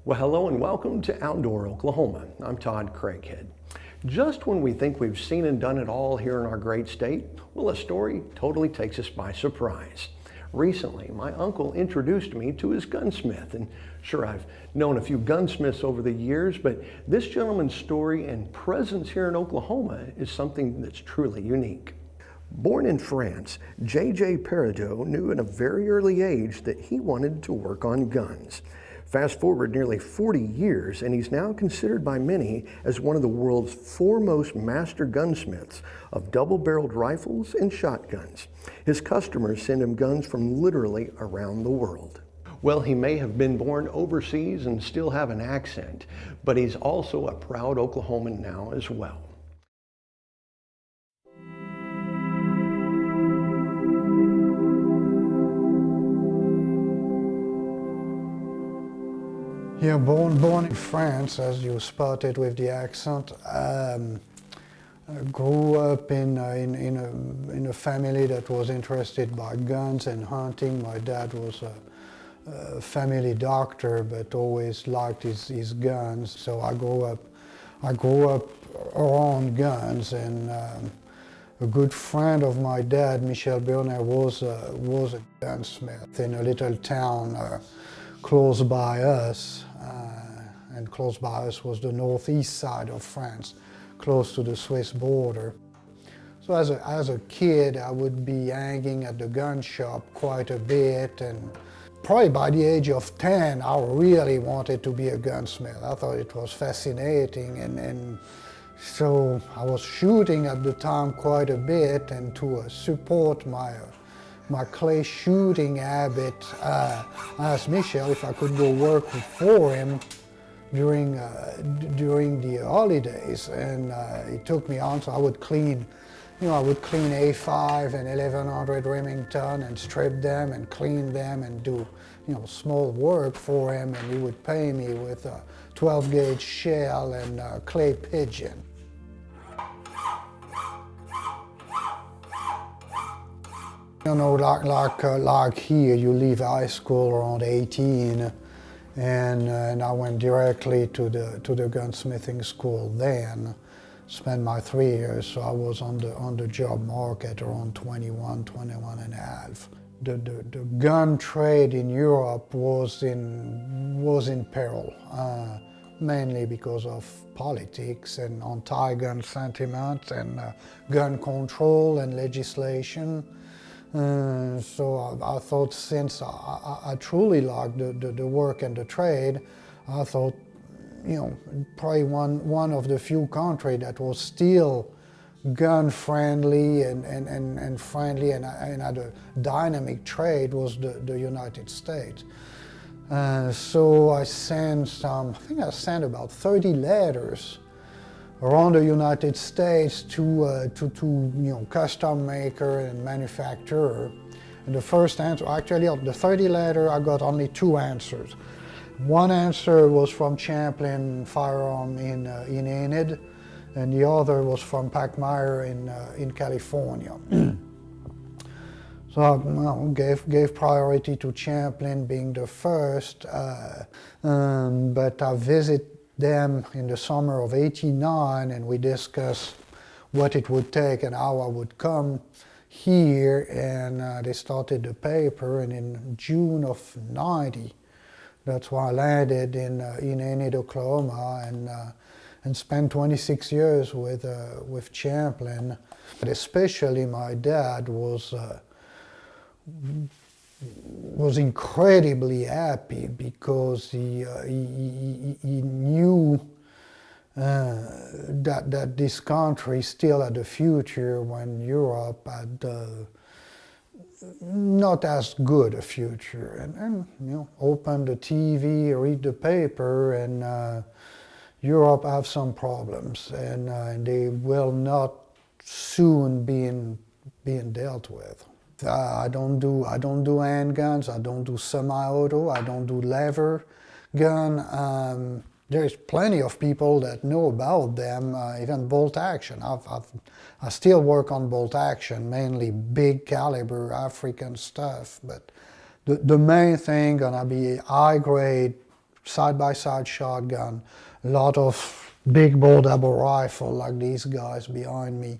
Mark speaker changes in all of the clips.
Speaker 1: Well, hello and welcome to Outdoor Oklahoma. I'm Todd Craighead. Just when we think we've seen and done it all here in our great state, well, a story totally takes us by surprise. Recently, my uncle introduced me to his gunsmith, and sure, I've known a few gunsmiths over the years, but this gentleman's story and presence here in Oklahoma is something that's truly unique. Born in France, JJ Perodeau knew at a very early age that he wanted to work on guns. Fast forward nearly 40 years, and he's now considered by many as one of the world's foremost master gunsmiths of double-barreled rifles and shotguns. His customers send him guns from literally around the world. Well, he may have been born overseas and still have an accent, but he's also a proud Oklahoman now as well.
Speaker 2: Yeah, born in France, as you spotted with the accent. Grew up in a family that was interested by guns and hunting. My dad was a family doctor, but always liked his guns. So I grew up around guns, and a good friend of my dad, Michel Bernard, was a gunsmith in a little town close by us. And close by us was the northeast side of France, close to the Swiss border. So as a kid, I would be hanging at the gun shop quite a bit, and probably by the age of 10, I really wanted to be a gunsmith. I thought it was fascinating, and so I was shooting at the time quite a bit, and to support my clay shooting habit, I asked Michel if I could go work for him during the holidays, and he took me on. So I would clean A5 and 1100 Remington and strip them and clean them and do small work for him, and he would pay me with a 12 gauge shell and a clay pigeon. Like here, you leave high school around 18, and I went directly to the gunsmithing school then. Spent my 3 years, so I was on the job market around 21 and a half. The gun trade in Europe was in peril, mainly because of politics and anti-gun sentiment and gun control and legislation. So I thought, since I truly liked the work and the trade, I thought, probably one of the few countries that was still gun friendly and friendly and had a dynamic trade was the United States. So I sent I think I sent about 30 letters around the United States to custom maker and manufacturer. And the first answer, actually of the 30 letter, I got only 2 answers. One answer was from Champlin Firearm in Enid, and the other was from Packmeyer in California. So I gave priority to Champlin being the first, but I visited them in the summer of '89, and we discussed what it would take and how I would come here, and they started the paper, and in June of '90, that's why I landed in Enid, Oklahoma, and spent 26 years with Champlin. But especially my dad was incredibly happy because he knew that this country still had a future when Europe had not as good a future. And open the TV, read the paper, and Europe have some problems, and they will not soon being dealt with. I don't do handguns, I don't do semi-auto, I don't do lever gun. There's plenty of people that know about them, even bolt action. I still work on bolt action, mainly big caliber African stuff, but the main thing gonna be high grade side-by-side shotgun, a lot of big bore double rifle like these guys behind me.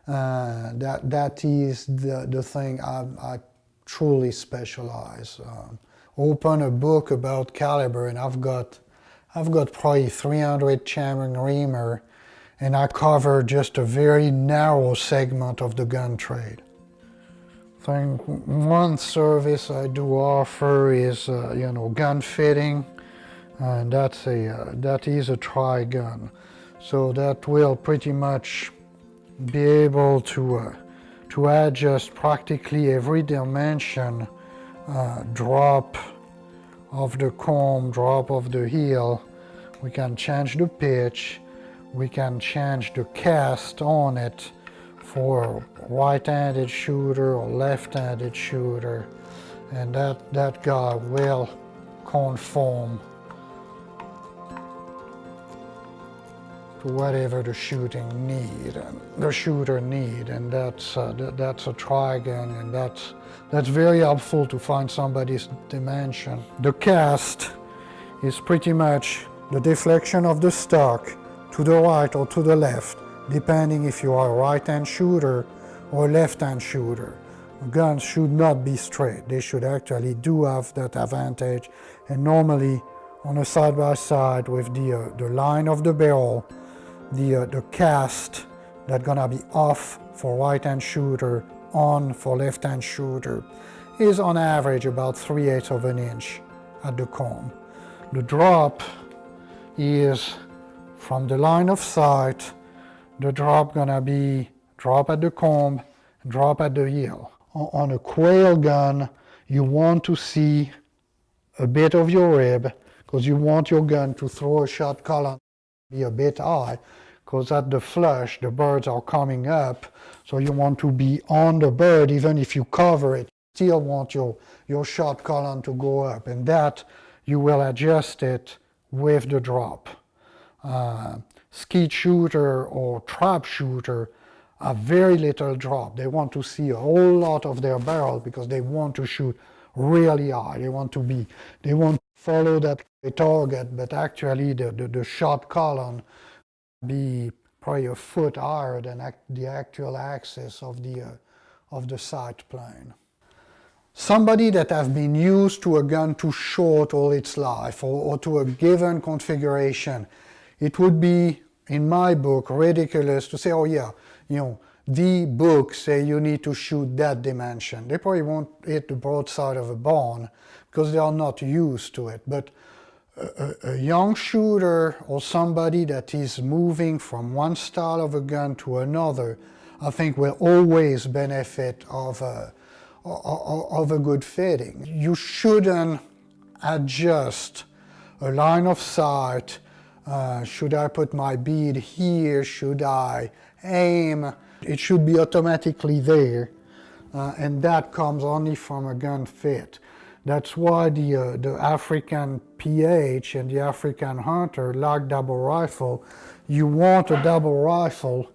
Speaker 2: That is the thing I truly specialize. Open a book about caliber and I've got probably 300 Chairman Reamer, and I cover just a very narrow segment of the gun trade. I think one service I do offer is gun fitting, and that is a tri-gun, so that will pretty much be able to adjust practically every dimension, drop of the comb, drop of the heel. We can change the pitch, we can change the cast on it for right-handed shooter or left-handed shooter, and that guy will conform to whatever the shooter need, and that's a tri-gun, and that's very helpful to find somebody's dimension. The cast is pretty much the deflection of the stock to the right or to the left, depending if you are a right-hand shooter or a left-hand shooter. Guns should not be straight. They should actually do have that advantage, and normally on a side-by-side with the line of the barrel, the cast that's gonna be off for right-hand shooter, on for left-hand shooter, is on average about 3/8 of an inch at the comb. The drop is from the line of sight, the drop gonna be drop at the comb, drop at the heel. On a quail gun, you want to see a bit of your rib, because you want your gun to throw a shot column be a bit high, because at the flush the birds are coming up, so you want to be on the bird. Even if you cover it, you still want your shot column to go up, and that you will adjust it with the drop. Skeet shooter or trap shooter have very little drop. They want to see a whole lot of their barrel because they want to shoot really high. They want to follow that target, but actually the shot column be probably a foot higher than the actual axis of the sight plane. Somebody that has been used to a gun too short all its life, or to a given configuration, it would be, in my book, ridiculous to say, oh yeah, the books say you need to shoot that dimension. They probably won't hit the broadside of a barn because they are not used to it. But a young shooter or somebody that is moving from one style of a gun to another, I think will always benefit of a good fitting. You shouldn't adjust a line of sight. Should I put my bead here? Should I aim? It should be automatically there, and that comes only from a gun fit. That's why the African PH and the African Hunter like double rifle. You want a double rifle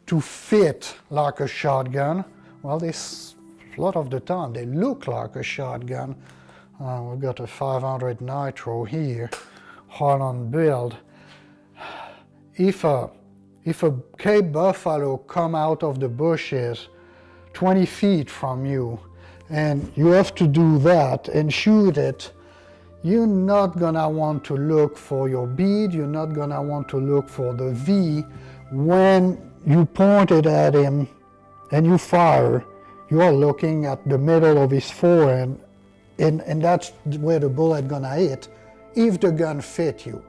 Speaker 2: to fit like a shotgun. Well, a lot of the time they look like a shotgun. We've got a 500 Nitro here, Holland build. If a Cape Buffalo come out of the bushes 20 feet from you, and you have to do that and shoot it, you're not gonna want to look for your bead, you're not gonna want to look for the V. When you point it at him and you fire, you are looking at the middle of his forehead, and that's where the bullet gonna hit, if the gun fit you.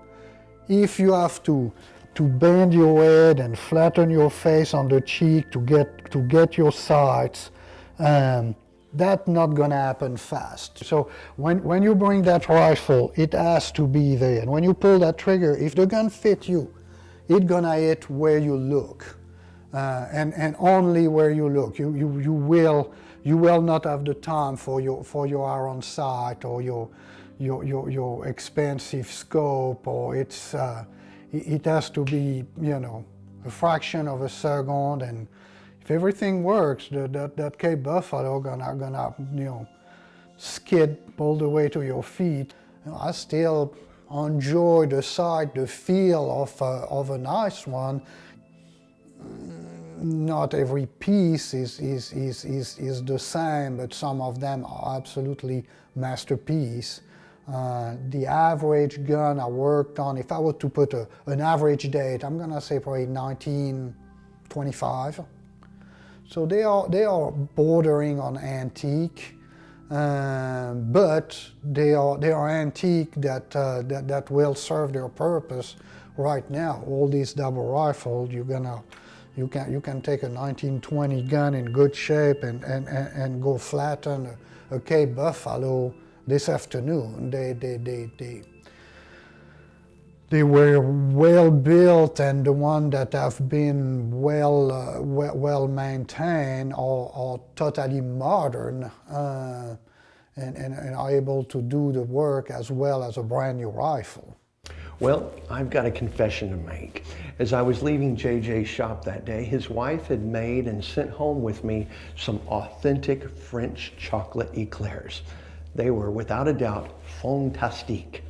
Speaker 2: If you have to bend your head and flatten your face on the cheek to get your sights, that's not gonna happen fast. So when you bring that rifle, it has to be there. And when you pull that trigger, if the gun fit you, it's gonna hit where you look, and only where you look. You will not have the time for your iron sight or your expensive scope, or it has to be, a fraction of a second, and if everything works, that Cape Buffalo gonna skid all the way to your feet. I still enjoy the sight, the feel of a nice one. Not every piece is the same, but some of them are absolutely masterpiece. The average gun I worked on, if I were to put an average date, I'm gonna say probably 1925. So they are bordering on antique, but they are antique that will serve their purpose right now. All these double rifles, you can take a 1920 gun in good shape and go flatten a Cape Buffalo this afternoon. They were well built, and the ones that have been well maintained are totally modern and are able to do the work as well as a brand new rifle.
Speaker 1: Well, I've got a confession to make. As I was leaving JJ's shop that day, his wife had made and sent home with me some authentic French chocolate eclairs. They were without a doubt fantastique.